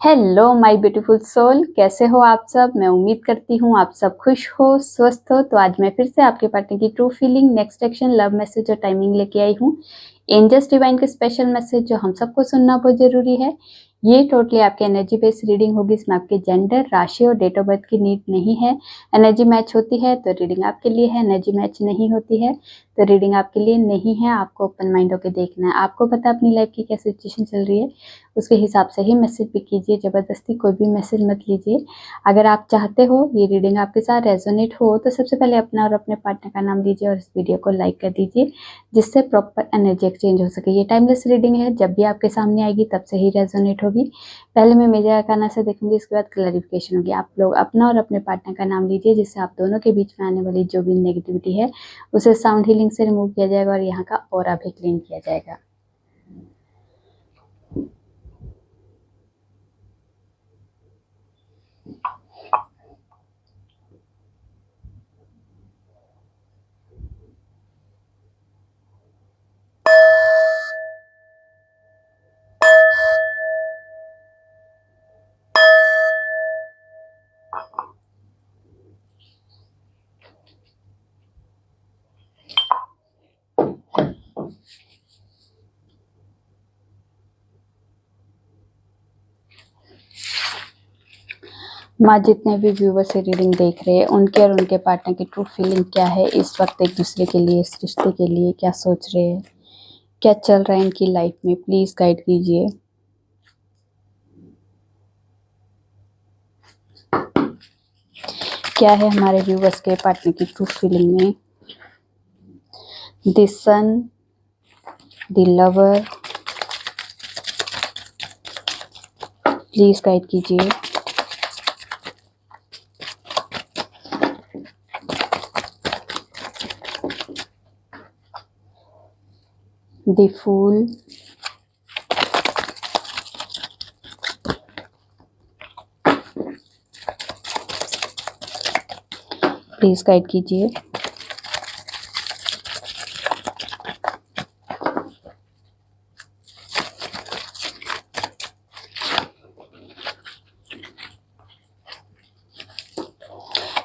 Hello my beautiful soul, कैसे हो आप सब। मैं उम्मीद करती हूँ आप सब खुश हो, स्वस्थ हो। तो आज मैं फिर से आपके पार्टनर की true feeling, next action, love message और टाइमिंग लेके आई हूँ। एंजल्स डिवाइन के स्पेशल मैसेज जो हम सबको सुनना बहुत जरूरी है। ये टोटली आपकी एनर्जी बेस्ड रीडिंग होगी। इसमें आपके जेंडर, राशि और डेट ऑफ बर्थ की नीड नहीं है। एनर्जी मैच होती है तो रीडिंग आपके लिए है, एनर्जी मैच नहीं होती है तो रीडिंग आपके लिए नहीं है। आपको ओपन माइंड होकर देखना है। आपको पता है अपनी लाइफ की क्या सिचुएशन चल रही है, उसके हिसाब से ही मैसेज भी कीजिए। ज़बरदस्ती कोई भी मैसेज मत लीजिए। अगर आप चाहते हो ये रीडिंग आपके साथ रेजोनेट हो तो सबसे पहले अपना और अपने पार्टनर का नाम लीजिए और इस वीडियो को लाइक कर दीजिए, जिससे प्रॉपर एनर्जी एक्सचेंज हो सके। ये टाइमलेस रीडिंग है, जब भी आपके सामने आएगी तब से ही रेजोनेट होगी। पहले मैं मेजर आर्काना से देखूंगी, इसके बाद क्लैरिफिकेशन होगी। आप लोग अपना और अपने पार्टनर का नाम लीजिए, जिससे आप दोनों के बीच में आने वाली जो भी नेगेटिविटी है उसे साउंड हीलिंग से रिमूव किया जाएगा और यहाँ का ऑरा भी क्लीन किया जाएगा। माँ, जितने भी व्यूवर्स ये रीडिंग देख रहे हैं उनके और उनके पार्टनर की ट्रू फीलिंग क्या है इस वक्त, एक दूसरे के लिए, इस रिश्ते के लिए क्या सोच रहे हैं, क्या चल रहा है इनकी लाइफ में, प्लीज गाइड कीजिए। क्या है हमारे व्यूवर्स के पार्टनर की ट्रू फीलिंग में। The sun, the lover, please guide कीजिए। द फूल, प्लीज गाइड कीजिए।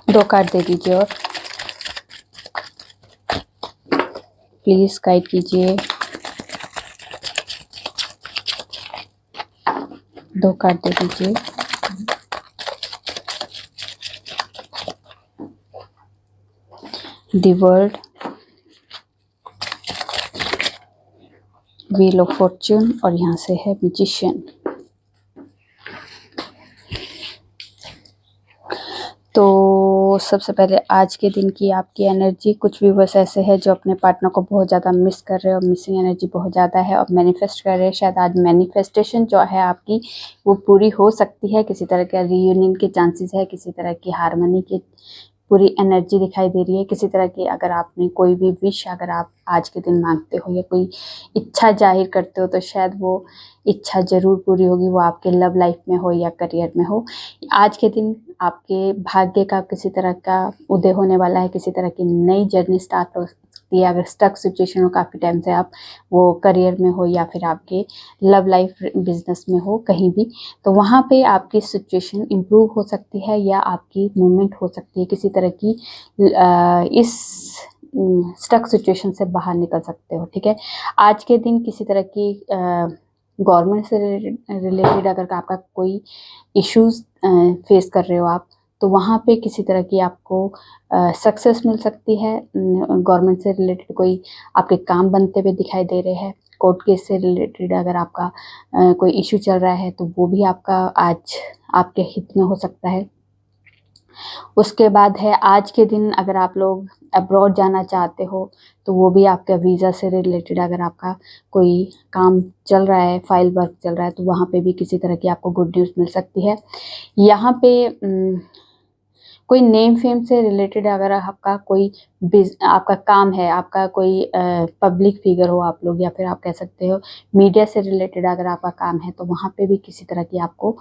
दो कार्ड दे दीजिए और प्लीज गाइड कीजिए। दो कार्ड दे दीजिए। The world, wheel of Fortune और यहाँ से है मैजिशियन। तो सबसे पहले आज के दिन की आपकी एनर्जी, कुछ व्यूवर्स ऐसे है जो अपने पार्टनर को बहुत ज़्यादा मिस कर रहे हैं और मिसिंग एनर्जी बहुत ज़्यादा है और मैनिफेस्ट कर रहे हैं। शायद आज मैनिफेस्टेशन जो है आपकी वो पूरी हो सकती है। किसी तरह का रीयूनियन के चांसेस है, किसी तरह की हारमोनी की पूरी एनर्जी दिखाई दे रही है। किसी तरह की अगर आपने कोई भी विश अगर आप आज के दिन मांगते हो या कोई इच्छा जाहिर करते हो तो शायद वो इच्छा ज़रूर पूरी होगी, वो आपके लव लाइफ में हो या करियर में हो। आज के दिन आपके भाग्य का किसी तरह का उदय होने वाला है, किसी तरह की नई जर्नी स्टार्ट हो सकती है। अगर स्टक सिचुएशन हो काफ़ी टाइम से, आप वो करियर में हो या फिर आपके लव लाइफ बिजनेस में हो, कहीं भी, तो वहाँ पे आपकी सिचुएशन इम्प्रूव हो सकती है या आपकी मूवमेंट हो सकती है। किसी तरह की इस स्टक सिचुएशन से बाहर निकल सकते हो। ठीक है, आज के दिन किसी तरह की गवर्नमेंट से रिलेटेड अगर आपका कोई इश्यूज फेस कर रहे हो आप, तो वहाँ पे किसी तरह की आपको सक्सेस मिल सकती है। गवर्नमेंट से रिलेटेड कोई आपके काम बनते हुए दिखाई दे रहे हैं। कोर्ट केस से रिलेटेड अगर आपका कोई इशू चल रहा है तो वो भी आपका आज आपके हित में हो सकता है। उसके बाद है आज के दिन अगर आप लोग अब्रॉड जाना चाहते हो तो वो भी आपका वीज़ा से रिलेटेड अगर आपका कोई काम चल रहा है, फाइल वर्क चल रहा है, तो वहाँ पे भी किसी तरह की आपको गुड न्यूज़ मिल सकती है। यहाँ पे कोई नेम फेम से रिलेटेड अगर आपका कोई आपका काम है, आपका कोई पब्लिक फिगर हो आप लोग, या फिर आप कह सकते हो मीडिया से रिलेटेड अगर आपका काम है, तो वहाँ पे भी किसी तरह की आपको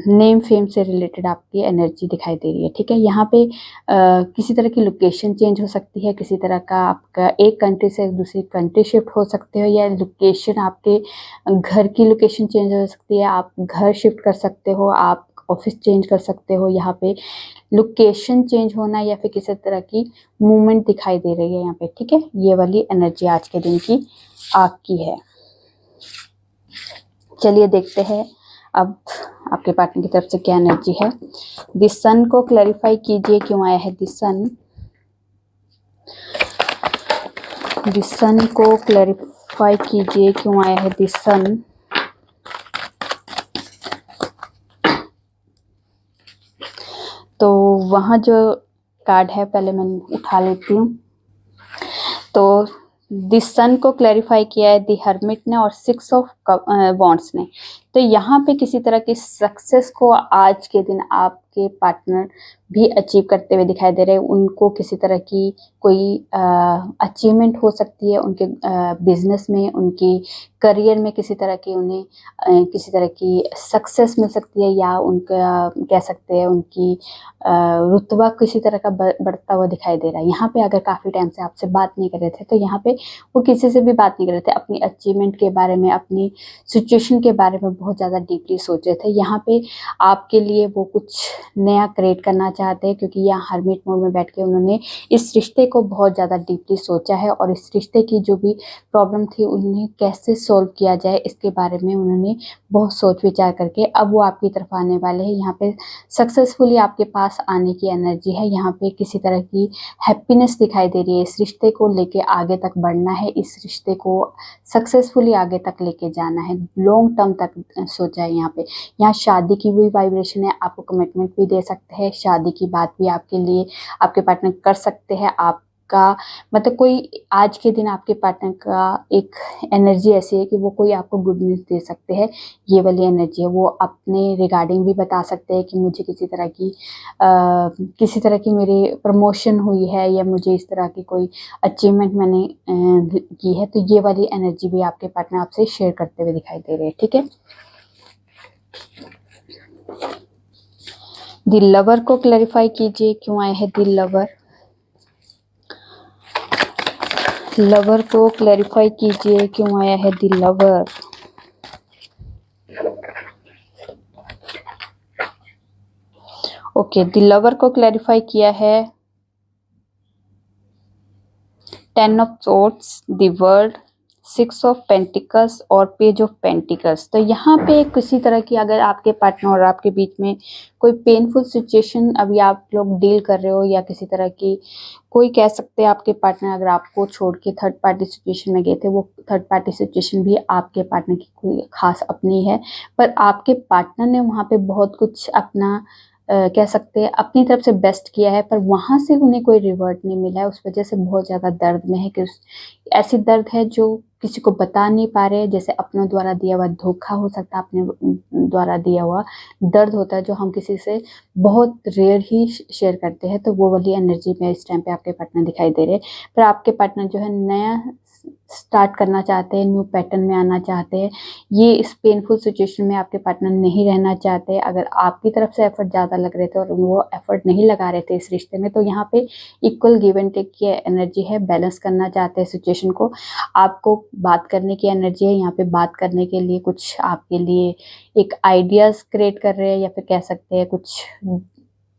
नेम फेम से रिलेटेड आपकी एनर्जी दिखाई दे रही है। ठीक है, यहाँ पे किसी तरह की लोकेशन चेंज हो सकती है, किसी तरह का आपका एक कंट्री से दूसरी कंट्री शिफ्ट हो सकते हो, या लोकेशन आपके घर की लोकेशन चेंज हो सकती है, आप घर शिफ्ट कर सकते हो, आप ऑफिस चेंज कर सकते हो। यहाँ पे लोकेशन चेंज होना या फिर किसी तरह की मूवमेंट दिखाई दे रही है यहाँ पे। ठीक है, ये वाली एनर्जी आज के दिन की आपकी है। चलिए देखते हैं अब आपके पार्टनर की तरफ से क्या एनर्जी है। द सन को क्लैरिफाई कीजिए, क्यों आया है द सन। द सन को क्लैरिफाई कीजिए, क्यों आया है द सन। तो वहाँ जो कार्ड है पहले मैं उठा लेती हूँ। तो द सन को क्लैरिफाई किया है द हर्मिट ने और 6 ऑफ वॉन्ड्स ने। तो यहाँ पे किसी तरह की सक्सेस को आज के दिन आपके पार्टनर भी अचीव करते हुए दिखाई दे रहे हैं। उनको किसी तरह की कोई अचीवमेंट हो सकती है उनके बिजनेस में, उनकी करियर में किसी तरह की उन्हें किसी तरह की सक्सेस मिल सकती है, या उनका कह सकते हैं उनकी रुतबा किसी तरह का बढ़ता हुआ दिखाई दे रहा है। यहाँ पे अगर काफ़ी टाइम से आपसे बात नहीं कर रहे थे, तो यहाँ पे वो किसी से भी बात नहीं कर रहे थे, अपनी अचीवमेंट के बारे में, अपनी सिचुएशन के बारे में बहुत ज़्यादा डीपली सोच रहे थे। यहाँ पे आपके लिए वो कुछ नया क्रिएट करना चाहते हैं, क्योंकि यहाँ हर्मिट मोड में बैठ के उन्होंने इस रिश्ते को बहुत ज़्यादा डीपली सोचा है, और इस रिश्ते की जो भी प्रॉब्लम थी उन्हें कैसे सॉल्व किया जाए इसके बारे में उन्होंने बहुत सोच विचार करके अब वो आपकी तरफ आने वाले हैं। यहाँ पे सक्सेसफुली आपके पास आने की एनर्जी है। यहाँ पे किसी तरह की हैप्पीनेस दिखाई दे रही है। इस रिश्ते को लेके आगे तक बढ़ना है, इस रिश्ते को सक्सेसफुली आगे तक लेके जाना है, लॉन्ग टर्म तक सोचा है। यहाँ शादी की भी वाइब्रेशन है, आपको कमिटमेंट भी दे सकते हैं, शादी की बात भी आपके लिए आपके पार्टनर कर सकते हैं। आपका मतलब कोई आज के दिन आपके पार्टनर का एक एनर्जी ऐसी है कि वो कोई आपको गुड न्यूज़ दे सकते हैं। ये वाली एनर्जी है, वो अपने रिगार्डिंग भी बता सकते हैं कि मुझे किसी तरह की मेरी प्रमोशन हुई है, या मुझे इस तरह की कोई अचीवमेंट मैंने की है। तो ये वाली एनर्जी भी आपके पार्टनर आपसे शेयर करते हुए दिखाई दे रहे हैं। ठीक है, द लवर को क्लैरिफाई कीजिए, क्यों आए हैं द लवर। लवर को क्लैरिफाई कीजिए, क्यों आया है the lover. Okay, the lover को क्लैरिफाई किया है 10 of swords, the world, 6 of pentacles और पेज ऑफ पेंटिकल्स। तो यहाँ पे किसी तरह की अगर आपके पार्टनर और आपके बीच में कोई पेनफुल सिचुएशन अभी आप लोग डील कर रहे हो, या किसी तरह की कोई कह सकते हैं आपके पार्टनर अगर आपको छोड़ के थर्ड पार्टी सिचुएशन में गए थे, वो थर्ड पार्टी सिचुएशन भी आपके पार्टनर की कोई खास अपनी है, पर आपके पार्टनर ने वहाँ पे बहुत कुछ अपना कह सकते हैं अपनी तरफ से बेस्ट किया है, पर वहाँ से उन्हें कोई रिवर्ट नहीं मिला है। उस वजह से बहुत ज़्यादा दर्द में है कि ऐसी दर्द है जो किसी को बता नहीं पा रहे, जैसे अपनों द्वारा दिया हुआ धोखा हो सकता है, अपने द्वारा दिया हुआ दर्द होता है जो हम किसी से बहुत रेयर ही शेयर करते हैं। तो वो वाली एनर्जी में इस टाइम पे आपके पार्टनर दिखाई दे रहे हैं। पर आपके पार्टनर जो है नया स्टार्ट करना चाहते हैं, न्यू पैटर्न में आना चाहते हैं। ये इस पेनफुल सिचुएशन में आपके पार्टनर नहीं रहना चाहते। अगर आपकी तरफ से एफर्ट ज़्यादा लग रहे थे और वो एफर्ट नहीं लगा रहे थे इस रिश्ते में, तो यहाँ पे इक्वल गिव एंड टेक की एनर्जी है, बैलेंस करना चाहते हैं सिचुएशन को। आपको बात करने की एनर्जी है, यहाँ पे बात करने के लिए कुछ आपके लिए एक आइडियाज़ क्रिएट कर रहे हैं, या फिर कह सकते हैं कुछ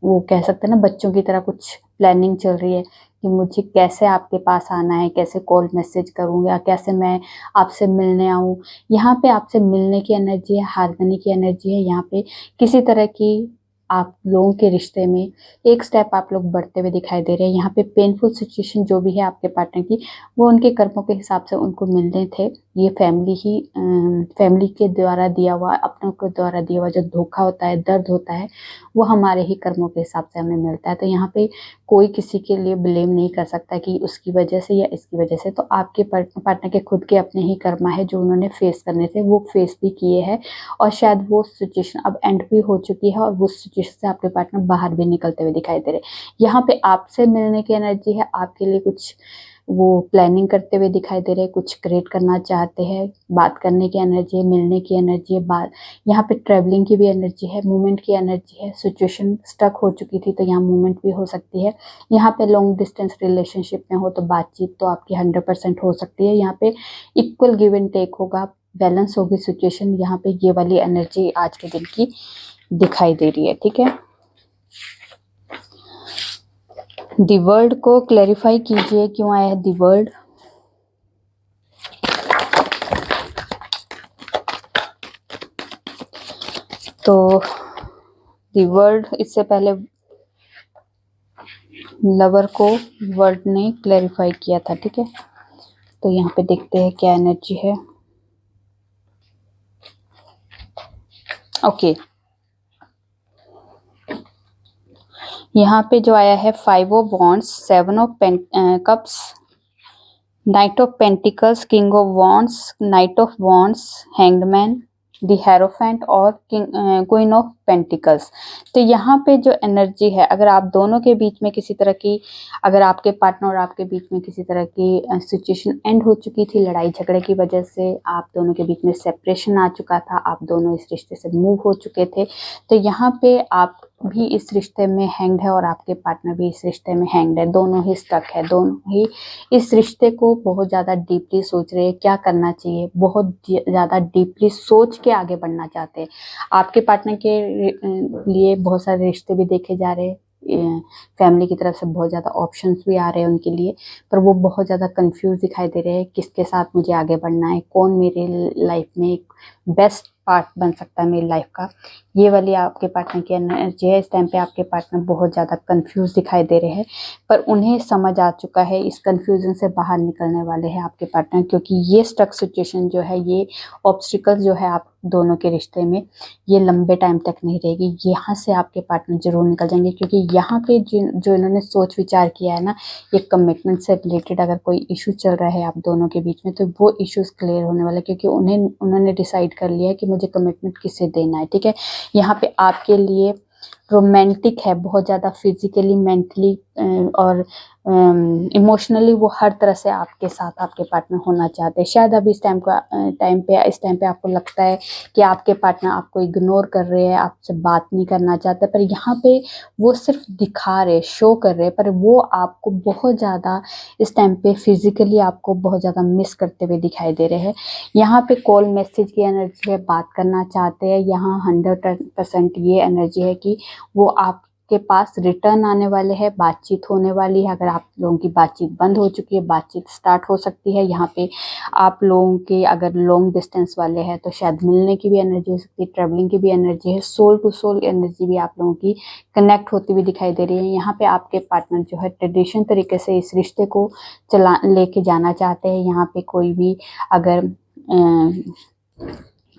वो कह सकते हैं ना बच्चों की तरह कुछ प्लानिंग चल रही है कि मुझे कैसे आपके पास आना है, कैसे कॉल मैसेज करूँ, या कैसे मैं आपसे मिलने आऊँ। यहाँ पे आपसे मिलने की एनर्जी है, हारमोनी की एनर्जी है। यहाँ पे किसी तरह की आप लोगों के रिश्ते में एक स्टेप आप लोग बढ़ते हुए दिखाई दे रहे हैं। यहाँ पे पेनफुल सिचुएशन जो भी है आपके पार्टनर की, वो उनके कर्मों के हिसाब से उनको मिलने थे। ये फैमिली के द्वारा दिया हुआ, अपनों के द्वारा दिया हुआ जो धोखा होता है, दर्द होता है, वो हमारे ही कर्मों के हिसाब से हमें मिलता है। तो यहाँ पे कोई किसी के लिए ब्लेम नहीं कर सकता कि उसकी वजह से या इसकी वजह से। तो आपके पार्टनर के खुद के अपने ही कर्मा है जो उन्होंने फेस करने थे, वो फेस भी किए हैं, और शायद वो सिचुएशन अब एंड भी हो चुकी है, और वो सिचुएशन से आपके पार्टनर बाहर भी निकलते हुए दिखाई दे रहे हैं। यहाँ पे आपसे मिलने की एनर्जी है, आपके लिए कुछ वो प्लानिंग करते हुए दिखाई दे रहे हैं, कुछ क्रिएट करना चाहते हैं, बात करने की एनर्जी है, मिलने की एनर्जी है, बात यहाँ पे ट्रैवलिंग की भी एनर्जी है, मूवमेंट की एनर्जी है। सिचुएशन स्टक हो चुकी थी तो यहाँ मूवमेंट भी हो सकती है। यहाँ पे लॉन्ग डिस्टेंस रिलेशनशिप में हो तो बातचीत तो आपकी 100% हो सकती है। यहाँ पे इक्वल गिव एंड टेक होगा, बैलेंस होगी सिचुएशन। यहाँ पे ये वाली एनर्जी आज के दिन की दिखाई दे रही है, ठीक है। दी वर्ल्ड को क्लैरिफाई कीजिए, क्यों आया है दी वर्ल्ड। तो दी वर्ल्ड, इससे पहले लवर को वर्ल्ड ने क्लैरिफाई किया था, ठीक है। तो यहाँ पे देखते हैं क्या एनर्जी है। ओके, यहाँ पे जो आया है 5 of wands, 7 of cups, night of pentacles, king of wands, night of wands, hanged man, the hierophant और क्वीन ऑफ पेंटिकल्स। तो यहाँ पे जो एनर्जी है, अगर आप दोनों के बीच में किसी तरह की, अगर आपके पार्टनर और आपके बीच में किसी तरह की सिचुएशन एंड हो चुकी थी, लड़ाई झगड़े की वजह से आप दोनों के बीच में सेपरेशन आ चुका था, आप दोनों इस रिश्ते से मूव हो चुके थे, तो यहाँ पे आप भी इस रिश्ते में हैंग्ड है और आपके पार्टनर भी इस रिश्ते में हैंग्ड है, दोनों ही स्टक है, दोनों ही इस रिश्ते को बहुत ज़्यादा डीपली सोच रहे हैं क्या करना चाहिए, बहुत ज़्यादा डीपली सोच के आगे बढ़ना चाहते हैं। आपके पार्टनर के लिए बहुत सारे रिश्ते भी देखे जा रहे हैं, फैमिली की तरफ से बहुत ज़्यादा ऑप्शंस भी आ रहे हैं उनके लिए, पर वो बहुत ज़्यादा कंफ्यूज दिखाई दे रहे हैं किसके साथ मुझे आगे बढ़ना है, कौन मेरे लाइफ में एक बेस्ट पार्ट बन सकता है मेरी लाइफ का। ये वाली आपके पार्टनर की एनर्जी है। इस टाइम पे आपके पार्टनर बहुत ज़्यादा कंफ्यूज दिखाई दे रहे हैं, पर उन्हें समझ आ चुका है, इस कंफ्यूजन से बाहर निकलने वाले हैं आपके पार्टनर, क्योंकि ये स्टक सिचुएशन जो है, ये ऑब्स्टिकल जो है आप दोनों के रिश्ते में, ये लंबे टाइम तक नहीं रहेगी। यहाँ से आपके पार्टनर जरूर निकल जाएंगे, क्योंकि यहाँ पे जो इन्होंने सोच विचार किया है ना, ये कमिटमेंट से रिलेटेड अगर कोई इशू चल रहा है आप दोनों के बीच में, तो वो इश्यूज क्लियर होने वाले, क्योंकि उन्होंने डिसाइड कर लिया है कि मुझे कमिटमेंट किससे देना है, ठीक है। यहाँ पे आपके लिए रोमांटिक है, बहुत ज़्यादा फिजिकली, मेंटली और इमोशनली वो हर तरह से आपके साथ आपके पार्टनर होना चाहते हैं। शायद अभी इस टाइम पे आपको लगता है कि आपके पार्टनर आपको इग्नोर कर रहे हैं, आपसे बात नहीं करना चाहते, पर यहाँ पे वो सिर्फ दिखा रहे, शो कर रहे हैं, पर वो आपको बहुत ज़्यादा इस टाइम पे फिजिकली आपको बहुत ज़्यादा मिस करते हुए दिखाई दे रहे हैं। यहाँ पे कॉल मैसेज की एनर्जी है, बात करना चाहते हैं। यहाँ 100% ये एनर्जी है कि वो आपके पास रिटर्न आने वाले हैं, बातचीत होने वाली है। अगर आप लोगों की बातचीत बंद हो चुकी है, बातचीत स्टार्ट हो सकती है। यहाँ पे आप लोगों के अगर लॉन्ग डिस्टेंस वाले हैं तो शायद मिलने की भी एनर्जी हो सकती है, ट्रैवलिंग की भी एनर्जी है, सोल टू सोल एनर्जी भी आप लोगों की कनेक्ट होती हुई दिखाई दे रही है। यहाँ पे आपके पार्टनर जो है ट्रेडिशन तरीके से इस रिश्ते को लेके जाना चाहते हैं। यहाँ पे कोई भी अगर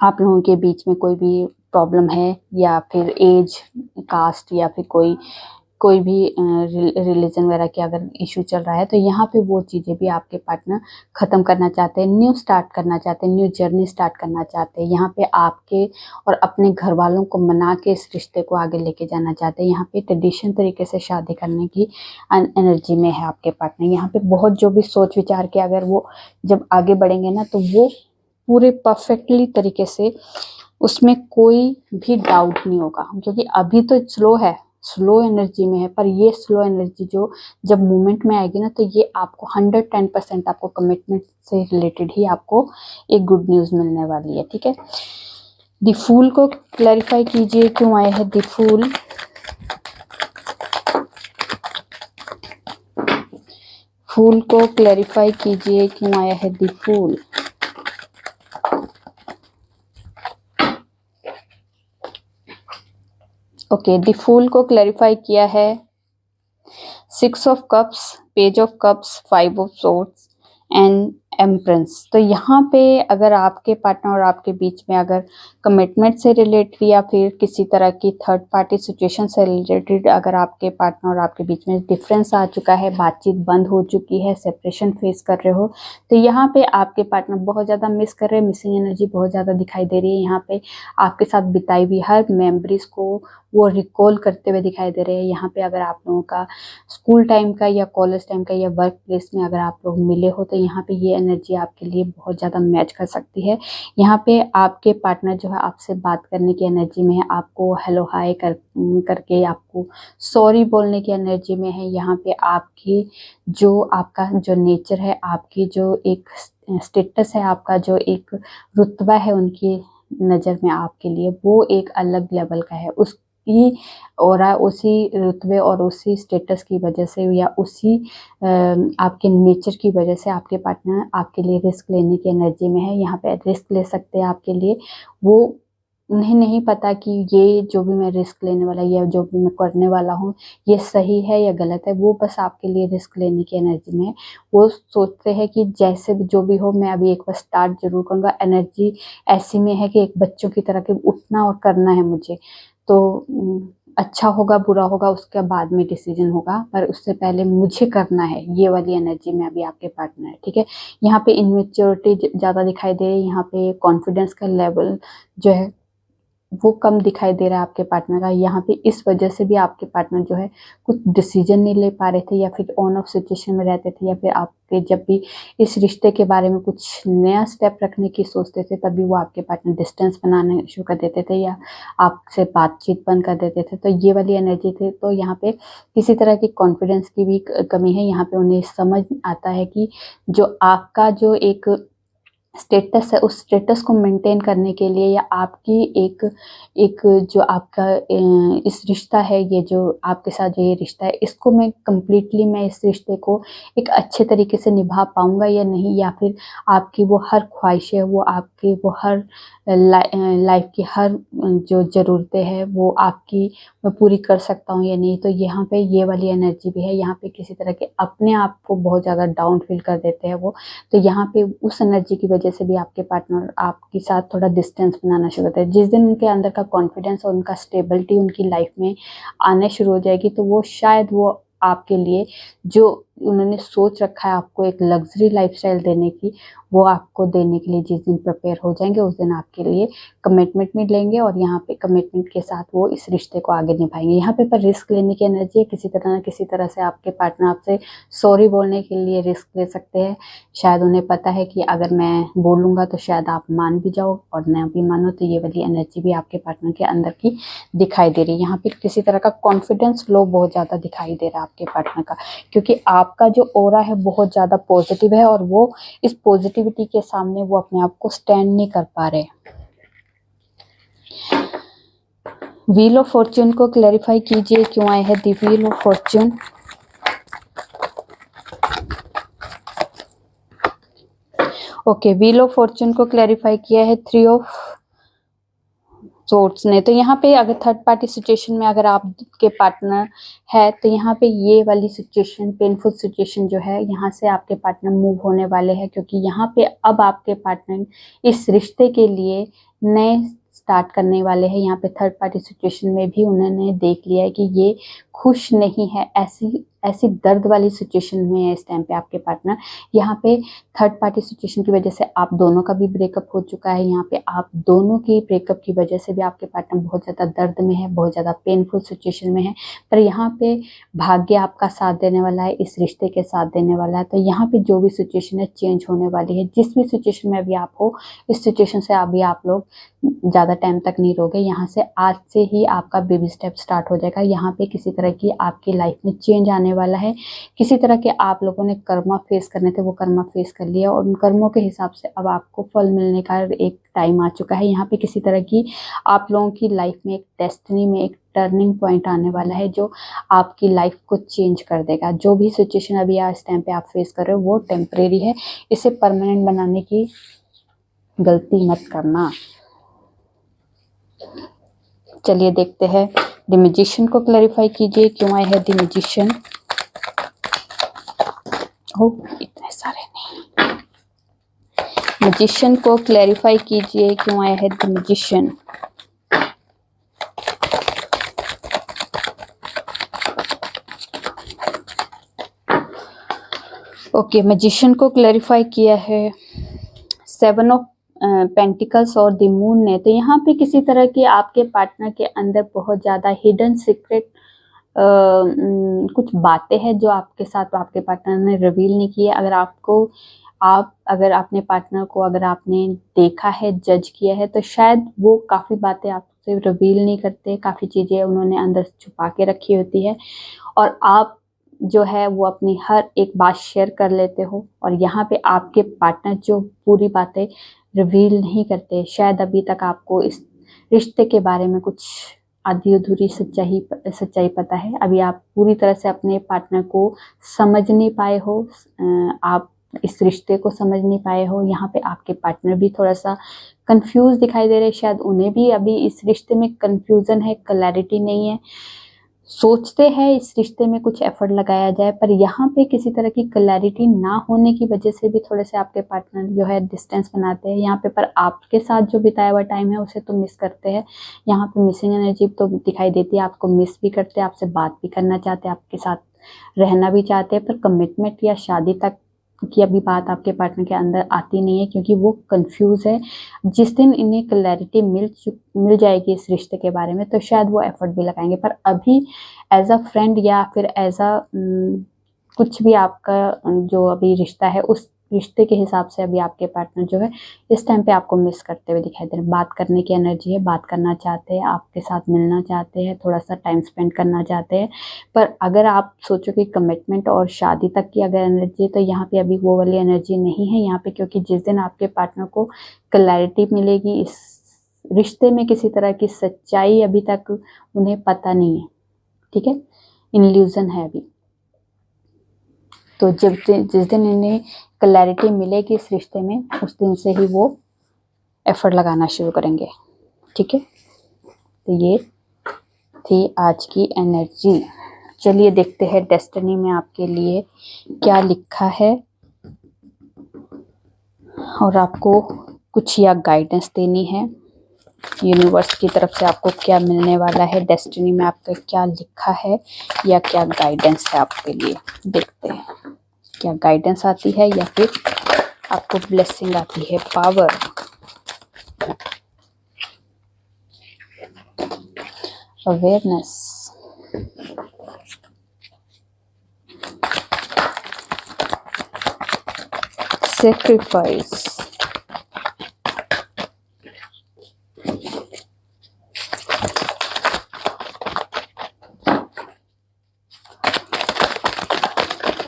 आप लोगों के बीच में कोई भी प्रॉब्लम है, या फिर एज, कास्ट, या फिर कोई भी रिलीजन वगैरह के अगर इशू चल रहा है, तो यहाँ पे वो चीज़ें भी आपके पार्टनर ख़त्म करना चाहते हैं, न्यू स्टार्ट करना चाहते हैं, न्यू जर्नी स्टार्ट करना चाहते हैं। यहाँ पे आपके और अपने घर वालों को मना के इस रिश्ते को आगे लेके जाना चाहते हैं। यहाँ पे ट्रेडिशन तरीके से शादी करने की एनर्जी में है आपके पार्टनर। यहाँ पे बहुत जो भी सोच विचार के अगर वो जब आगे बढ़ेंगे ना, तो वो पूरे परफेक्टली तरीके से, उसमें कोई भी डाउट नहीं होगा, क्योंकि अभी तो स्लो है, स्लो एनर्जी में है, पर ये स्लो एनर्जी जो जब मूवमेंट में आएगी ना, तो ये आपको 110% आपको कमिटमेंट से रिलेटेड ही आपको एक गुड न्यूज़ मिलने वाली है, ठीक है। द फूल को क्लैरिफाई कीजिए, क्यों आया है द फूल। फूल को क्लैरिफाई कीजिए, क्यों आया है the fool. Okay, the fool को क्लैरिफाई किया है 6 of cups, page of cups, 5 of swords and empress. तो यहाँ पे अगर आपके पार्टनर और आपके बीच में अगर कमिटमेंट से रिलेटेड या फिर किसी तरह की थर्ड पार्टी सिचुएशन से रिलेटेड अगर आपके पार्टनर और आपके बीच में डिफरेंस आ चुका है, बातचीत बंद हो चुकी है, सेपरेशन फेस कर रहे हो, तो यहाँ पे आपके पार्टनर बहुत ज़्यादा मिस कर रहे हैं, मिसिंग एनर्जी बहुत ज़्यादा दिखाई दे रही है। यहाँ पे आपके साथ बिताई हुई हर मेमोरीज को वो रिकॉल करते हुए दिखाई दे रहे हैं। यहाँ पे अगर आप लोगों का स्कूल टाइम का या कॉलेज टाइम का या वर्क प्लेस में अगर आप लोग मिले हो तो यहाँ पे ये एनर्जी आपके लिए बहुत ज़्यादा मैच कर सकती है। यहाँ पे आपके पार्टनर जो है आपसे बात करने की एनर्जी में है, आपको हेलो हाय करके आपको सॉरी बोलने की एनर्जी में है। यहाँ पे आपकी जो आपका जो नेचर है, आपकी जो एक स्टेटस है, आपका जो एक रुतबा है उनकी नज़र में आपके लिए, वो एक अलग लेवल का है। उसकी ऑरा उसी रुतबे और उसी स्टेटस की वजह से या उसी आपके नेचर की वजह से आपके पार्टनर आपके लिए रिस्क लेने की एनर्जी में है। यहाँ पे रिस्क ले सकते हैं आपके लिए। वो उन्हें नहीं पता कि ये जो भी मैं रिस्क लेने वाला या जो भी मैं करने वाला हूँ ये सही है या गलत है, वो बस आपके लिए रिस्क लेने की एनर्जी में है। वो सोचते हैं कि जैसे भी जो भी हो मैं अभी एक बार स्टार्ट जरूर करूँगा। एनर्जी ऐसी में है कि एक बच्चों की तरह के उठना और करना है मुझे, तो अच्छा होगा बुरा होगा उसके बाद में डिसीजन होगा, पर उससे पहले मुझे करना है। ये वाली एनर्जी में अभी आपके पार्टनर है, ठीक है। यहाँ पे इनमेच्योरिटी ज़्यादा दिखाई दे रही है। यहाँ पे कॉन्फिडेंस का लेवल जो है वो कम दिखाई दे रहा है आपके पार्टनर का। यहाँ पे इस वजह से भी आपके पार्टनर जो है कुछ डिसीजन नहीं ले पा रहे थे या फिर ऑन ऑफ सिचुएशन में रहते थे, या फिर आपके जब भी इस रिश्ते के बारे में कुछ नया स्टेप रखने की सोचते थे तभी वो आपके पार्टनर डिस्टेंस बनाने शुरू कर देते थे या आपसे बातचीत बंद कर देते थे। तो ये वाली एनर्जी थी। तो यहाँ पे किसी तरह की कॉन्फिडेंस की भी कमी है। यहाँ पे उन्हें समझ आता है कि जो आपका जो एक स्टेटस है उस स्टेटस को मेंटेन करने के लिए या आपकी एक एक जो आपका इस रिश्ता है, ये जो आपके साथ जो ये रिश्ता है, इसको मैं कम्प्लीटली मैं इस रिश्ते को एक अच्छे तरीके से निभा पाऊँगा या नहीं, या फिर आपकी वो हर ख्वाहिशें, वो आपकी वो हर लाइफ की हर जो ज़रूरतें हैं वो आपकी मैं पूरी कर सकता हूँ या नहीं। तो यहाँ पे ये वाली एनर्जी भी है। यहाँ पे किसी तरह के अपने आप को बहुत ज़्यादा डाउन फील कर देते हैं वो। तो यहाँ पे उस एनर्जी की वजह से भी आपके पार्टनर आपके साथ थोड़ा डिस्टेंस बनाना शुरू करते हैं। जिस दिन उनके अंदर का कॉन्फिडेंस और उनका स्टेबिलिटी उनकी लाइफ में आने शुरू हो जाएगी तो वो शायद वो आपके लिए जो उन्होंने सोच रखा है आपको एक लग्जरी लाइफस्टाइल देने की, वो आपको देने के लिए जिस दिन प्रिपेयर हो जाएंगे उस दिन आपके लिए कमिटमेंट में लेंगे और यहाँ पे कमिटमेंट के साथ वो इस रिश्ते को आगे निभाएंगे। यहाँ पे पर रिस्क लेने की एनर्जी है। किसी तरह ना किसी तरह से आपके पार्टनर आपसे सॉरी बोलने के लिए रिस्क ले सकते हैं। शायद उन्हें पता है कि अगर मैं बोलूँगा तो शायद आप मान भी जाओ और ना भी मानो। तो ये वाली एनर्जी भी आपके पार्टनर के अंदर की दिखाई दे रही है। यहाँ पे किसी तरह का कॉन्फिडेंस लो बहुत ज़्यादा दिखाई दे रहा है आपके पार्टनर का, क्योंकि आपका जो ऑरा है बहुत ज़्यादा पॉजिटिव है और वो इस पॉजिटिविटी के सामने वो अपने आप को स्टैंड नहीं कर पा रहे। व्हील ऑफ फॉर्च्यून को क्लैरिफाई कीजिए, क्यों आए हैं the wheel of Fortune. Okay, wheel of Fortune को क्लैरिफाई किया है थ्री ऑफ सोर्ड्स ने। तो यहाँ पे अगर थर्ड पार्टी सिचुएशन में अगर आपके पार्टनर है तो यहाँ पे ये वाली सिचुएशन पेनफुल सिचुएशन जो है यहाँ से आपके पार्टनर मूव होने वाले हैं, क्योंकि यहाँ पे अब आपके पार्टनर इस रिश्ते के लिए नए स्टार्ट करने वाले हैं। यहाँ पे थर्ड पार्टी सिचुएशन में भी उन्होंने देख लिया है कि ये खुश नहीं है, ऐसी दर्द वाली सिचुएशन में है इस टाइम पे आपके पार्टनर। यहाँ पे थर्ड पार्टी सिचुएशन की वजह से आप दोनों का भी ब्रेकअप हो चुका है। यहाँ पे आप दोनों की ब्रेकअप की वजह से भी आपके पार्टनर बहुत ज़्यादा दर्द में है, बहुत ज़्यादा पेनफुल सिचुएशन में है। पर यहाँ पे भाग्य आपका साथ देने वाला है, इस रिश्ते के साथ देने वाला है। तो यहाँ पे जो भी सिचुएशन है चेंज होने वाली है। जिस भी सिचुएशन में अभी आप हो, इस सिचुएशन से अभी आप लोग ज़्यादा टाइम तक नहीं रहोगे। यहाँ से आज से ही आपका बेबी स्टेप स्टार्ट हो जाएगा। यहाँ पे किसी तरह की आपकी लाइफ में चेंज आने वाला है। किसी तरह के आप लोगों ने कर्मा फेस करने थे वो कर्मा फेस कर लिया और उन कर्मों के हिसाब से अब आपको फल मिलने का एक टाइम आ चुका है। यहाँ पे किसी तरह की आप लोगों की लाइफ में एक डेस्टिनी में एक टर्निंग पॉइंट आने वाला है जो आपकी लाइफ को चेंज कर देगा। जो भी सिचुएशन अभी इस टाइम पे आप फेस कर रहे हो वो टेम्परेरी है, इसे परमानेंट बनाने की गलती मत करना। चलिए देखते हैं द मैजिशियन को क्लैरिफाई कीजिए, क्यों आए हैं द मैजिशियन। हो इतने सारे नहीं। मैजिशियन को क्लैरिफाई कीजिए, क्यों आए हैं द मैजिशियन। ओके, मैजिशियन को क्लैरिफाई किया है सेवन ऑफ पेंटिकल्स और द मून ने, तो यहाँ पे किसी तरह की आपके पार्टनर के अंदर बहुत ज़्यादा हिडन सीक्रेट कुछ बातें हैं जो आपके साथ आपके पार्टनर ने रिवील नहीं की है। अगर अपने पार्टनर को अगर आपने देखा है, जज किया है, तो शायद वो काफ़ी बातें आपसे रिवील नहीं करते, काफ़ी चीज़ें उन्होंने अंदर छुपा के रखी होती है और आप जो है वो अपनी हर एक बात शेयर कर लेते हो और यहाँ पे आपके पार्टनर जो पूरी बातें रिवील नहीं करते। शायद अभी तक आपको इस रिश्ते के बारे में कुछ आधी अधूरी सच्चाई पता है। अभी आप पूरी तरह से अपने पार्टनर को समझ नहीं पाए हो, आप इस रिश्ते को समझ नहीं पाए हो। यहाँ पे आपके पार्टनर भी थोड़ा सा कंफ्यूज दिखाई दे रहे हैं, शायद उन्हें भी अभी इस रिश्ते में कंफ्यूजन है, क्लैरिटी नहीं है। सोचते हैं इस रिश्ते में कुछ एफर्ट लगाया जाए, पर यहाँ पे किसी तरह की क्लैरिटी ना होने की वजह से भी थोड़े से आपके पार्टनर जो है डिस्टेंस बनाते हैं यहाँ पे। पर आपके साथ जो बिताया हुआ टाइम है उसे तो मिस करते हैं। यहाँ पे मिसिंग एनर्जी तो दिखाई देती है, आपको मिस भी करते हैं, आपसे बात भी करना चाहते हैं, आपके साथ रहना भी चाहते हैं, पर कमिटमेंट या शादी तक की अभी बात आपके पार्टनर के अंदर आती नहीं है क्योंकि वो कंफ्यूज है। जिस दिन इन्हें क्लैरिटी मिल जाएगी इस रिश्ते के बारे में तो शायद वो एफर्ट भी लगाएंगे, पर अभी एज अ फ्रेंड या फिर एज अ कुछ भी आपका जो अभी रिश्ता है उस रिश्ते के हिसाब से अभी आपके पार्टनर जो है इस टाइम पे आपको मिस करते हुए दिखाई दे रहे हैं। बात करने की एनर्जी है, बात करना चाहते हैं, आपके साथ मिलना चाहते हैं, थोड़ा सा टाइम स्पेंड करना चाहते हैं। पर अगर आप सोचो कि कमिटमेंट और शादी तक की अगर एनर्जी है तो यहाँ पे अभी वो वाली एनर्जी नहीं है यहाँ पे, क्योंकि जिस दिन आपके पार्टनर को क्लैरिटी मिलेगी इस रिश्ते में किसी तरह की सच्चाई अभी तक उन्हें पता नहीं है, ठीक है, इल्यूजन है अभी। तो जिस दिन इन्हें क्लैरिटी मिलेगी इस रिश्ते में उस दिन से ही वो एफर्ट लगाना शुरू करेंगे, ठीक है। तो ये थी आज की एनर्जी। चलिए देखते हैं डेस्टिनी में आपके लिए क्या लिखा है और आपको कुछ या गाइडेंस देनी है यूनिवर्स की तरफ से, आपको क्या मिलने वाला है, डेस्टिनी में आपका क्या लिखा है या क्या गाइडेंस है आपके लिए। देखते हैं क्या गाइडेंस आती है या फिर आपको ब्लेसिंग आती है। पावर, अवेयरनेस, सेक्रीफाइस,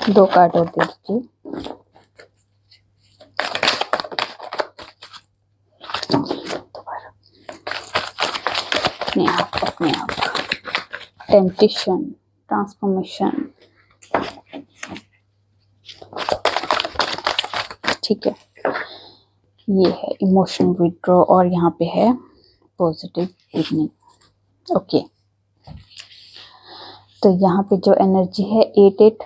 दो कार्ड और दे दीजिए। अपने आप टेम्पटेशन, ट्रांसफॉर्मेशन, ठीक है। ये है इमोशनल विड्रॉ और यहाँ पे है पॉजिटिव बिगनिंग। ओके, तो यहाँ पे जो एनर्जी है 88,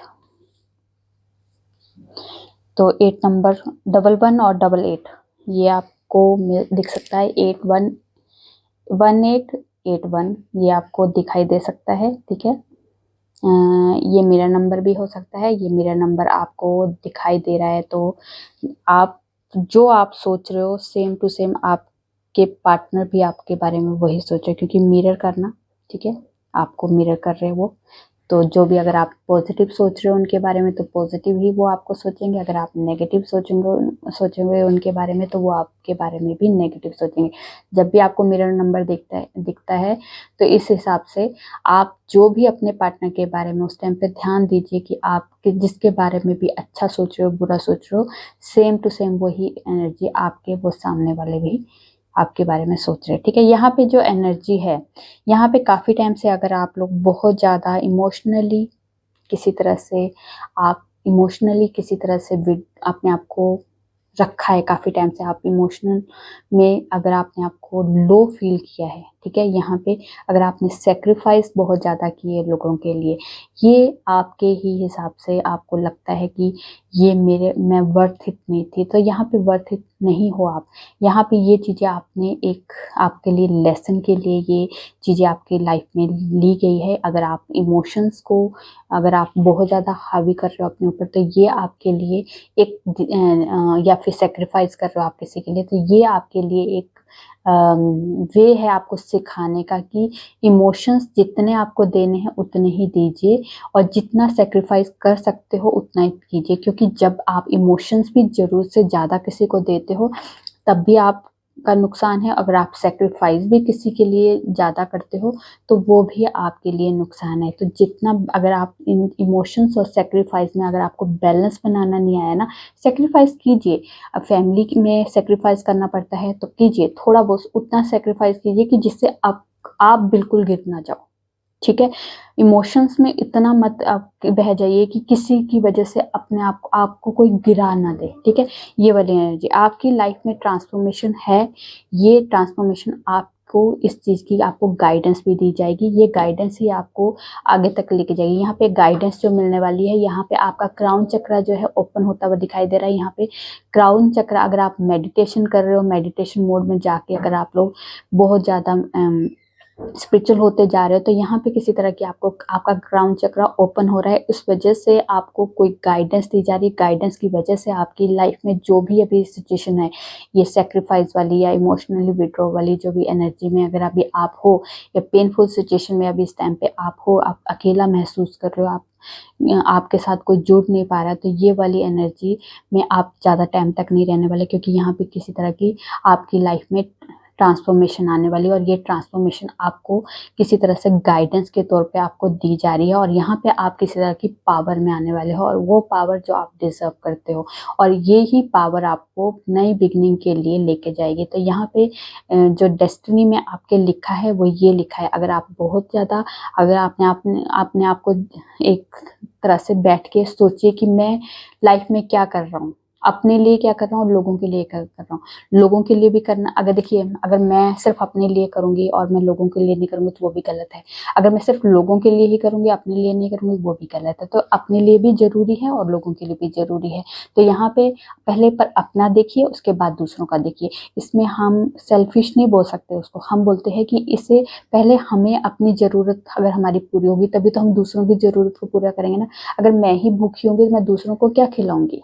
तो 8 नंबर 11 और 88 ये आपको दिख सकता है। 811881 ये आपको दिखाई दे सकता है, ठीक है। ये मिरर नंबर भी हो सकता है, ये मिरर नंबर आपको दिखाई दे रहा है। तो आप जो आप सोच रहे हो सेम टू सेम आपके पार्टनर भी आपके बारे में वही सोच रहे, क्योंकि मिरर करना, ठीक है, आपको मिरर कर रहे हैं वो। तो जो भी अगर आप पॉजिटिव सोच रहे हो उनके बारे में तो पॉजिटिव ही वो आपको सोचेंगे, अगर आप नेगेटिव सोचेंगे उनके बारे में तो वो आपके बारे में भी नेगेटिव सोचेंगे। जब भी आपको मिरर नंबर दिखता है तो इस हिसाब से आप जो भी अपने पार्टनर के बारे में उस टाइम पे ध्यान दीजिए कि आप जिसके बारे में भी अच्छा सोच रहे हो, बुरा सोच रहे हो, सेम टू सेम वही एनर्जी आपके वो सामने वाले भी आपके बारे में सोच रहे हैं, ठीक है। यहाँ पे जो एनर्जी है, यहाँ पे काफ़ी टाइम से अगर आप लोग बहुत ज़्यादा इमोशनली किसी तरह से अपने आप को रखा है, काफ़ी टाइम से आप इमोशनल में अगर आपने आप को लो फील किया है, ठीक है। यहाँ पे अगर आपने सेक्रीफाइस बहुत ज़्यादा किए लोगों के लिए, ये आपके ही हिसाब से आपको लगता है कि ये मैं वर्थ इट नहीं थी, तो यहाँ पे वर्थ इट नहीं हो आप। यहाँ पे ये चीज़ें आपने एक आपके लिए लेसन के लिए ये चीज़ें आपकी लाइफ में ली गई है। अगर आप इमोशंस को अगर आप बहुत ज़्यादा हावी कर रहे हो अपने ऊपर, तो ये आपके लिए एक या फिर सेक्रीफाइस कर रहे हो आप किसी के लिए, तो ये आपके लिए एक वे है आपको सिखाने का कि इमोशंस जितने आपको देने हैं उतने ही दीजिए, और जितना सेक्रीफाइस कर सकते हो उतना ही कीजिए। क्योंकि जब आप इमोशंस भी ज़रूरत से ज़्यादा किसी को देते हो तब भी आपका नुकसान है। अगर आप सेक्रीफाइस भी किसी के लिए ज़्यादा करते हो तो वो भी आपके लिए नुकसान है। तो जितना अगर आप इन इमोशंस और सेक्रीफाइस में अगर आपको बैलेंस बनाना नहीं आया ना, सेक्रीफाइस कीजिए। अब फैमिली में सेक्रीफाइस करना पड़ता है तो कीजिए, थोड़ा बहुत उतना सेक्रीफाइस कीजिए कि जिससे आप बिल्कुल गिर ना जाओ, ठीक है। इमोशंस में इतना मत आप बह जाइए कि किसी की वजह से अपने आपको कोई गिरा ना दे, ठीक है। ये वाली एनर्जी आपकी लाइफ में ट्रांसफॉर्मेशन है। ये ट्रांसफॉर्मेशन आपको इस चीज़ की आपको गाइडेंस भी दी जाएगी। ये गाइडेंस ही आपको आगे तक लेके जाएगी। यहाँ पे गाइडेंस जो मिलने वाली है, यहाँ पे आपका क्राउन चक्र जो है ओपन होता हुआ दिखाई दे रहा है। यहाँ पे क्राउन चक्र, अगर आप मेडिटेशन कर रहे हो, मेडिटेशन मोड में जाके अगर आप लोग बहुत ज़्यादा स्पिरिचुअल होते जा रहे हो, तो यहाँ पे किसी तरह की आपका क्राउन चक्र ओपन हो रहा है। इस वजह से आपको कोई गाइडेंस दी जा रही है। गाइडेंस की वजह से आपकी लाइफ में जो भी अभी सिचुएशन है, ये सेक्रीफाइस वाली या इमोशनली विड्रॉ वाली जो भी एनर्जी में अगर अभी आप हो, या पेनफुल सिचुएशन में अभी इस टाइम पे आप हो, आप अकेला महसूस कर रहे हो, आपके साथ कोई जुड़ नहीं पा रहा, तो ये वाली एनर्जी में आप ज़्यादा टाइम तक नहीं रहने वाले। क्योंकि यहाँ पे किसी तरह की आपकी लाइफ में ट्रांसफॉर्मेशन आने वाली है, और ये ट्रांसफॉर्मेशन आपको किसी तरह से गाइडेंस के तौर पे आपको दी जा रही है। और यहाँ पे आप किसी तरह की पावर में आने वाले हो, और वो पावर जो आप डिजर्व करते हो, और ये ही पावर आपको नई बिगनिंग के लिए लेके जाएगी। तो यहाँ पे जो डेस्टिनी में आपके लिखा है वो ये लिखा है। अगर आप बहुत ज़्यादा अगर आपने आपको एक तरह से बैठ के सोचिए कि मैं लाइफ में क्या कर रहा हूँ, अपने लिए क्या कर रहा हूँ, लोगों के लिए क्या कर रहा हूँ। लोगों के लिए भी करना, अगर देखिए, अगर मैं सिर्फ अपने लिए करूँगी और मैं लोगों के लिए नहीं करूँगी तो वो भी गलत है। अगर मैं सिर्फ लोगों के लिए ही करूँगी, अपने लिए नहीं करूँगी, वो भी गलत है। तो अपने लिए भी ज़रूरी है और लोगों के लिए भी ज़रूरी है। तो यहाँ पे पहले पर अपना देखिए, उसके बाद दूसरों का देखिए। इसमें हम सेल्फिश नहीं बोल सकते उसको, हम बोलते हैं कि इसे पहले हमें अपनी ज़रूरत अगर हमारी पूरी होगी तभी तो हम दूसरों की ज़रूरत को पूरा करेंगे ना। अगर मैं ही भूखी होंगी तो मैं दूसरों को क्या खिलाऊंगी,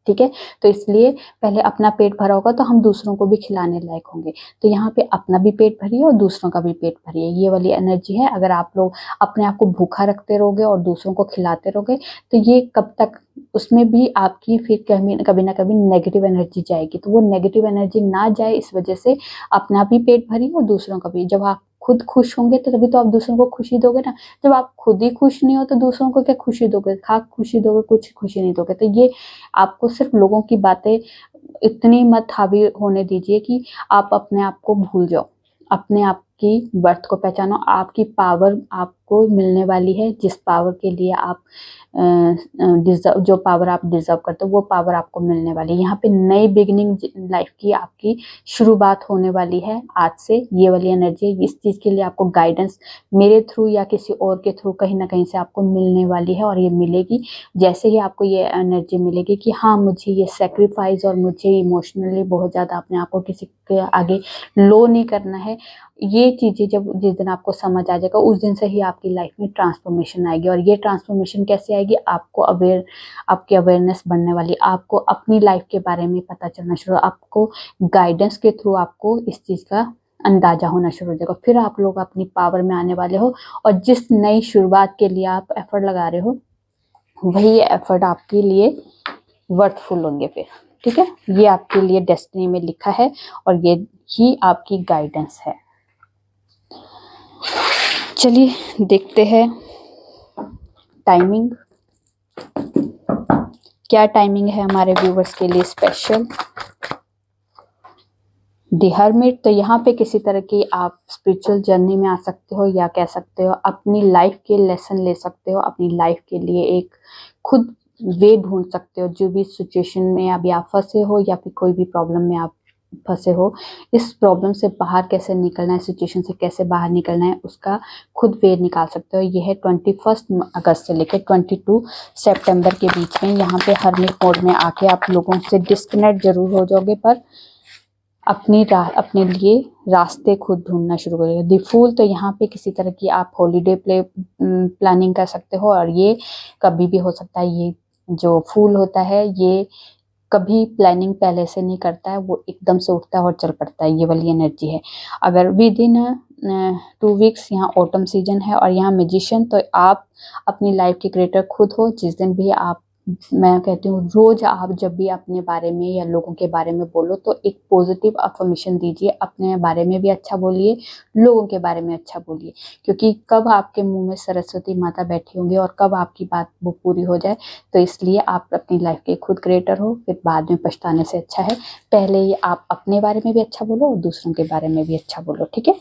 ठीक है। तो इसलिए पहले अपना पेट भरा होगा तो हम दूसरों को भी खिलाने लायक होंगे। तो यहाँ पे अपना भी पेट भरिए और दूसरों का भी पेट भरिए, ये वाली एनर्जी है। अगर आप लोग अपने आप को भूखा रखते रहोगे और दूसरों को खिलाते रहोगे तो ये कब तक, उसमें भी आपकी फिर कभी ना कभी नेगेटिव एनर्जी जाएगी। तो वो नेगेटिव एनर्जी ना जाए, इस वजह से अपना भी पेट भरिए और दूसरों का भी। जब आप खुद खुश होंगे तो तभी तो आप दूसरों को खुशी दोगे ना। जब आप खुद ही खुश नहीं हो तो दूसरों को क्या खुशी दोगे, खाक खुशी दोगे, कुछ खुशी नहीं दोगे। तो ये आपको सिर्फ लोगों की बातें इतनी मत हावी होने दीजिए कि आप अपने आप को भूल जाओ। अपने आप की वर्थ को पहचानो। आपकी पावर आपको मिलने वाली है, जिस पावर के लिए आप जो पावर आप डिजर्व करते हो वो पावर आपको मिलने वाली है। यहाँ पे नई बिगिनिंग लाइफ की आपकी शुरुआत होने वाली है आज से। ये वाली एनर्जी, इस चीज़ के लिए आपको गाइडेंस मेरे थ्रू या किसी और के थ्रू कहीं ना कहीं से आपको मिलने वाली है, और ये मिलेगी। जैसे ही आपको ये एनर्जी मिलेगी कि हाँ, मुझे ये सेक्रीफाइस और मुझे इमोशनली बहुत ज़्यादा अपने आप को किसी के आगे लो नहीं करना है, ये चीज़ें जब जिस दिन आपको समझ आ जाएगा उस दिन से ही आपकी लाइफ में ट्रांसफॉर्मेशन आएगी। और ये ट्रांसफॉर्मेशन कैसे आएगी, आपको आपकी अवेयरनेस बढ़ने वाली, आपको अपनी लाइफ के बारे में पता चलना शुरू, आपको गाइडेंस के थ्रू आपको इस चीज़ का अंदाजा होना शुरू हो जाएगा। फिर आप लोग अपनी पावर में आने वाले हो, और जिस नई शुरुआत के लिए आप एफर्ट लगा रहे हो वही एफर्ट आपके लिए वर्थफुल होंगे फिर, ठीक है। ये आपके लिए डेस्टिनी में लिखा है और ये ही आपकी गाइडेंस है। चलिए देखते हैं टाइमिंग, क्या टाइमिंग है हमारे व्यूवर्स के लिए स्पेशल। द हर्मिट, तो यहाँ पे किसी तरह की आप स्पिरिचुअल जर्नी में आ सकते हो, या कह सकते हो अपनी लाइफ के लेसन ले सकते हो, अपनी लाइफ के लिए एक खुद वे ढूंढ सकते हो। जो भी सिचुएशन में अभी आप फंसे हो या फिर कोई भी प्रॉब्लम में आप फंसे हो, इस प्रॉब्लम से बाहर कैसे निकलना है, सिचुएशन से कैसे बाहर निकलना है, उसका खुद वे निकाल सकते हो। ये है 21 अगस्त से लेकर 22 सितंबर के बीच में। यहाँ पे हर्मिट मोड में आके आप लोगों से डिस्कनेक्ट जरूर हो जाओगे, पर अपने लिए रास्ते खुद ढूंढना शुरू करेगा। द फूल, तो यहाँ पे किसी तरह की आप हॉलीडे प्लानिंग कर सकते हो, और ये कभी भी हो सकता है। ये जो फूल होता है ये कभी प्लानिंग पहले से नहीं करता है, वो एकदम से उठता है और चल पड़ता है, ये वाली एनर्जी है। अगर विद इन 2 वीक्स यहाँ ऑटम सीजन है, और यहाँ मैजिशियन, तो आप अपनी लाइफ के क्रिएटर खुद हो। जिस दिन भी आप, मैं कहती हूँ रोज आप जब भी अपने बारे में या लोगों के बारे में बोलो तो एक पॉजिटिव अफर्मेशन दीजिए। अपने बारे में भी अच्छा बोलिए, लोगों के बारे में अच्छा बोलिए, क्योंकि कब आपके मुंह में सरस्वती माता बैठी होंगी और कब आपकी बात वो पूरी हो जाए। तो इसलिए आप अपनी लाइफ के खुद क्रिएटर हो, फिर बाद में पछताने से अच्छा है पहले ही आप अपने बारे में भी अच्छा बोलो और दूसरों के बारे में भी अच्छा बोलो, ठीक है।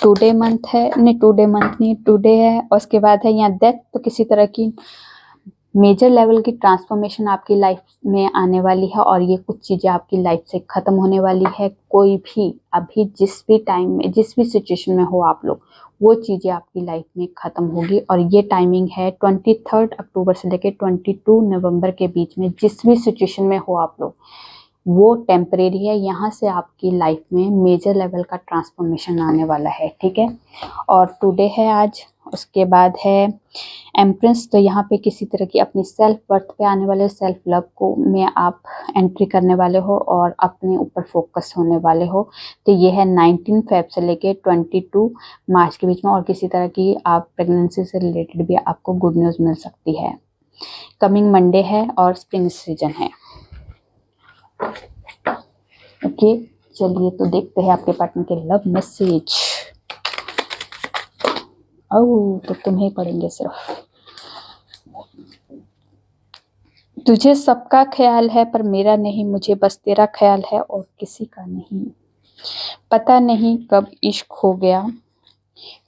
टुडे मंथ है, नहीं टुडे मंथ नहीं, टुडे है, और उसके बाद है यहाँ डेथ। तो किसी तरह की मेजर लेवल की ट्रांसफॉर्मेशन आपकी लाइफ में आने वाली है, और ये कुछ चीज़ें आपकी लाइफ से ख़त्म होने वाली है। कोई भी अभी जिस भी टाइम में जिस भी सिचुएशन में हो आप लोग, वो चीज़ें आपकी लाइफ में ख़त्म होगी। और ये टाइमिंग है 23 अक्टूबर से लेकर 22 नवंबर के बीच में। जिस भी सिचुएशन में हो आप लोग, वो टेम्परेरी है। यहाँ से आपकी लाइफ में मेजर लेवल का ट्रांसफॉर्मेशन आने वाला है, ठीक है। और टुडे है आज। उसके बाद है एम्प्रेस। तो यहाँ पे किसी तरह की अपनी सेल्फ वर्थ पे आने वाले, सेल्फ लव को में आप एंट्री करने वाले हो और अपने ऊपर फोकस होने वाले हो। तो ये है 19 फेब से लेके 22 मार्च के बीच में। और किसी तरह की आप प्रेगनेंसी से रिलेटेड भी आपको गुड न्यूज़ मिल सकती है। कमिंग मंडे है और स्प्रिंग सीजन है। ओके, चलिए तो देखते हैं आपके पार्टनर के लव मैसेज। तो तुम्हें पढ़ेंगे सिर्फ। तुझे सबका ख्याल है पर मेरा नहीं, मुझे बस तेरा ख्याल है और किसी का नहीं। पता नहीं कब इश्क हो गया,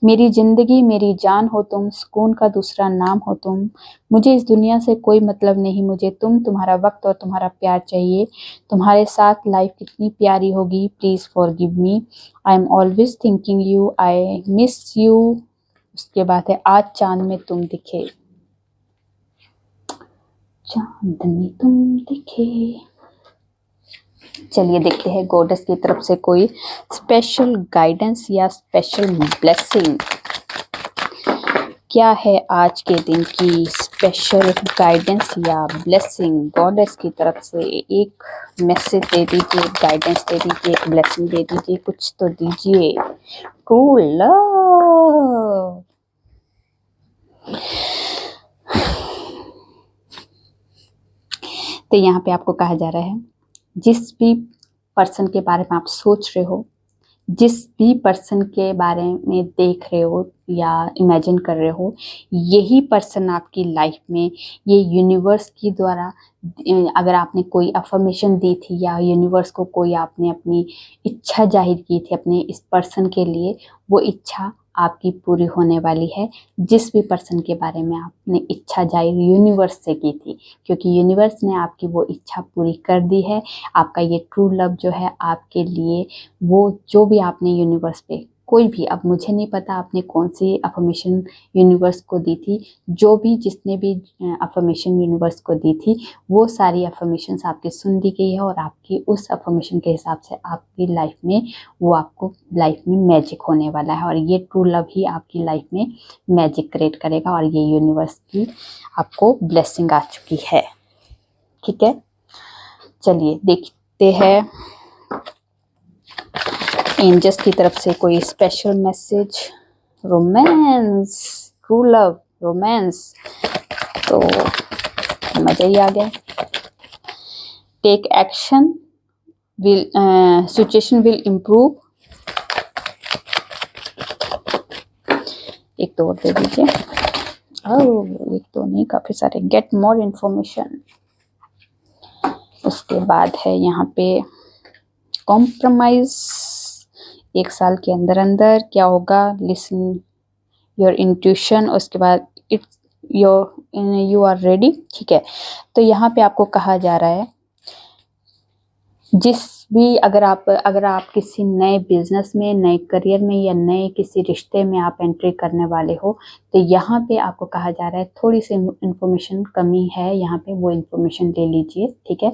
मेरी जिंदगी मेरी जान हो तुम, सुकून का दूसरा नाम हो तुम। मुझे इस दुनिया से कोई मतलब नहीं, मुझे तुम्हारा वक्त और तुम्हारा प्यार चाहिए। तुम्हारे साथ लाइफ कितनी प्यारी होगी, please forgive me, I am always thinking you, I miss you. उसके बाद है आज चांद में तुम दिखे, चांद में तुम दिखे। चलिए देखते हैं गॉडेस की तरफ से कोई स्पेशल गाइडेंस या स्पेशल ब्लेसिंग क्या है आज के दिन की स्पेशल गाइडेंस या ब्लेसिंग। गॉडेस की तरफ से एक मैसेज दे दीजिए, गाइडेंस दे दीजिए, ब्लेसिंग दे दीजिए, कुछ तो दीजिए। True love. तो यहाँ पे आपको कहा जा रहा है, जिस भी पर्सन के बारे में आप सोच रहे हो, जिस भी पर्सन के बारे में देख रहे हो या इमेजिन कर रहे हो, यही पर्सन आपकी लाइफ में, ये यूनिवर्स की द्वारा, अगर आपने कोई अफर्मेशन दी थी या यूनिवर्स को कोई आपने अपनी इच्छा जाहिर की थी अपने इस पर्सन के लिए, वो इच्छा आपकी पूरी होने वाली है। जिस भी पर्सन के बारे में आपने इच्छा जाहिर यूनिवर्स से की थी, क्योंकि यूनिवर्स ने आपकी वो इच्छा पूरी कर दी है। आपका ये ट्रू लव जो है आपके लिए, वो जो भी आपने यूनिवर्स पे कोई भी, अब मुझे नहीं पता आपने कौन सी अफर्मेशन यूनिवर्स को दी थी, जो भी जिसने भी अफर्मेशन यूनिवर्स को दी थी, वो सारी अफर्मेशंस आपकी सुन दी गई है, और आपकी उस अफर्मेशन के हिसाब से आपकी लाइफ में वो आपको लाइफ में मैजिक होने वाला है। और ये ट्रू लव ही आपकी लाइफ में मैजिक क्रिएट करेगा, और ये यूनिवर्स की आपको ब्लेसिंग आ चुकी है, ठीक है। चलिए देखते हैं एंजल्स की तरफ से कोई special message. Romance, true love, romance, तो मजा ही आ गया। Take action, will situation will improve. एक तो और दे दीजिए। एक तो नहीं, काफी सारे। Get more information. उसके बाद है यहाँ पे कॉम्प्रोमाइज। 1 साल के अंदर अंदर क्या होगा, लिसन योर इंट्यूशन। उसके बाद it's your you are ready. ठीक है, तो यहाँ पे आपको कहा जा रहा है जिस भी अगर आप किसी नए बिजनेस में, नए करियर में या नए किसी रिश्ते में आप एंट्री करने वाले हो, तो यहाँ पे आपको कहा जा रहा है थोड़ी सी इन्फॉर्मेशन कमी है, यहाँ पे वो इन्फॉर्मेशन ले लीजिए। ठीक है,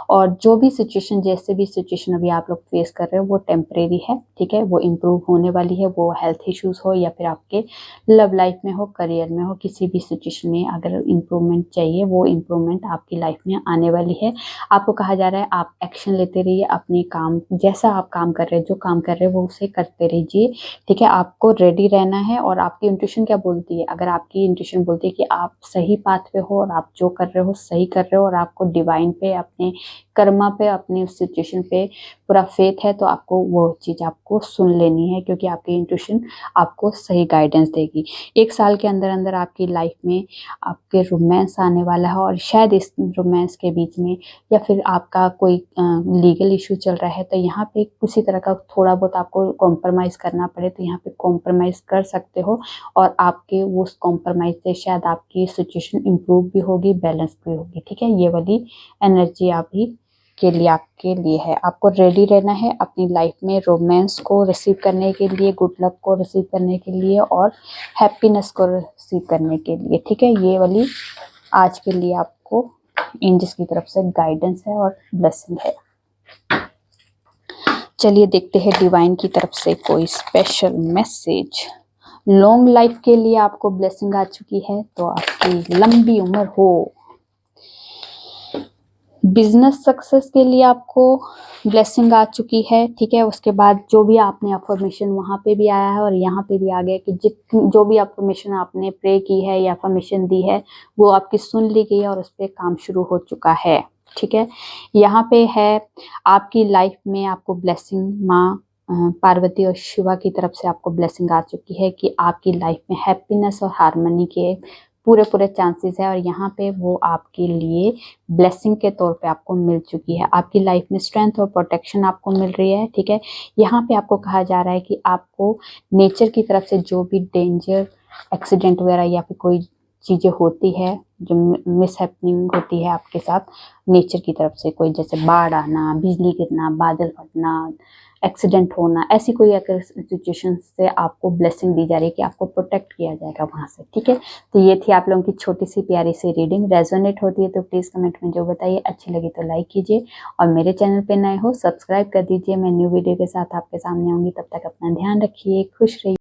और जो भी सिचुएशन, जैसे भी सिचुएशन अभी आप लोग फेस कर रहे हो वो टेम्परेरी है। ठीक है, वो इम्प्रूव होने वाली है, वो हेल्थ इश्यूज हो या फिर आपके लव लाइफ में हो, करियर में हो, किसी भी सिचुएशन में अगर इम्प्रूवमेंट चाहिए, वो इम्प्रूवमेंट आपकी लाइफ में आने वाली है। आपको कहा जा रहा है आप एक्शन लेते रहिए, अपने काम, जैसा आप काम कर रहे हैं, जो काम कर रहे हैं वो उसे करते रहिए। ठीक है, आपको रेडी रहना है। और आपकी इंट्यूशन क्या बोलती है? अगर आपकी इंट्यूशन बोलती है कि आप सही पाथ पे हो और आप जो कर रहे हो सही कर रहे हो और आपको डिवाइन पे, अपने कर्मा पे, अपनी उस सिचुएशन पे पूरा फेथ है, तो आपको वो चीज़ आपको सुन लेनी है, क्योंकि आपकी इंट्यूशन आपको सही गाइडेंस देगी। 1 साल के अंदर अंदर आपकी लाइफ में आपके रोमांस आने वाला है, और शायद इस रोमांस के बीच में या फिर आपका कोई लीगल इशू चल रहा है, तो यहाँ पे किसी तरह का थोड़ा बहुत आपको कॉम्प्रोमाइज़ करना पड़े तो यहाँ पे कॉम्प्रोमाइज़ कर सकते हो, और आपके उस कॉम्प्रोमाइज़ से शायद आपकी सिचुएशन इम्प्रूव भी होगी, बैलेंस भी होगी। ठीक है, ये वाली एनर्जी अभी के लिए आपके लिए है। आपको रेडी रहना है अपनी लाइफ में रोमांस को रिसीव करने के लिए, गुड लक को रिसीव करने के लिए, और हैप्पीनेस को रिसीव करने के लिए। ठीक है, ये वाली आज के लिए आपको एंजल्स की तरफ से गाइडेंस है और ब्लेसिंग है। चलिए देखते हैं डिवाइन की तरफ से कोई स्पेशल मैसेज। लॉन्ग लाइफ के लिए आपको ब्लेसिंग आ चुकी है, तो आपकी लंबी उम्र हो। बिजनेस सक्सेस के लिए आपको ब्लेसिंग आ चुकी है। ठीक है, उसके बाद जो भी आपने अफर्मेशन वहाँ पे भी आया है और यहाँ पे भी आ गया कि जो भी अफर्मेशन आपने प्रे की है या अफर्मेशन दी है वो आपकी सुन ली गई है और उस पर काम शुरू हो चुका है। ठीक है, यहाँ पे है आपकी लाइफ में आपको ब्लेसिंग माँ पार्वती और शिवा की तरफ से आपको ब्लेसिंग आ चुकी है कि आपकी लाइफ में हैप्पीनेस और हार्मनी के पूरे चांसेस है, और यहाँ पे वो आपके लिए ब्लेसिंग के तौर पे आपको मिल चुकी है। आपकी लाइफ में स्ट्रेंथ और प्रोटेक्शन आपको मिल रही है। ठीक है, यहाँ पे आपको कहा जा रहा है कि आपको नेचर की तरफ से जो भी डेंजर, एक्सीडेंट वगैरह या फिर कोई चीज़ें होती है जो मिसहैपनिंग होती है आपके साथ नेचर की तरफ से, कोई जैसे बाढ़ आना, बिजली गिरना, बादल फटना, एक्सीडेंट होना, ऐसी कोई अगर सिचुएशन से आपको ब्लेसिंग दी जा रही है कि आपको प्रोटेक्ट किया जाएगा वहाँ से। ठीक है, तो ये थी आप लोगों की छोटी सी प्यारी सी रीडिंग। रेजोनेट होती है तो प्लीज़ कमेंट में जो बताइए, अच्छी लगी तो लाइक कीजिए, और मेरे चैनल पे नए हो सब्सक्राइब कर दीजिए। मैं न्यू वीडियो के साथ आपके सामने आऊँगी, तब तक अपना ध्यान रखिए, खुश रहिए।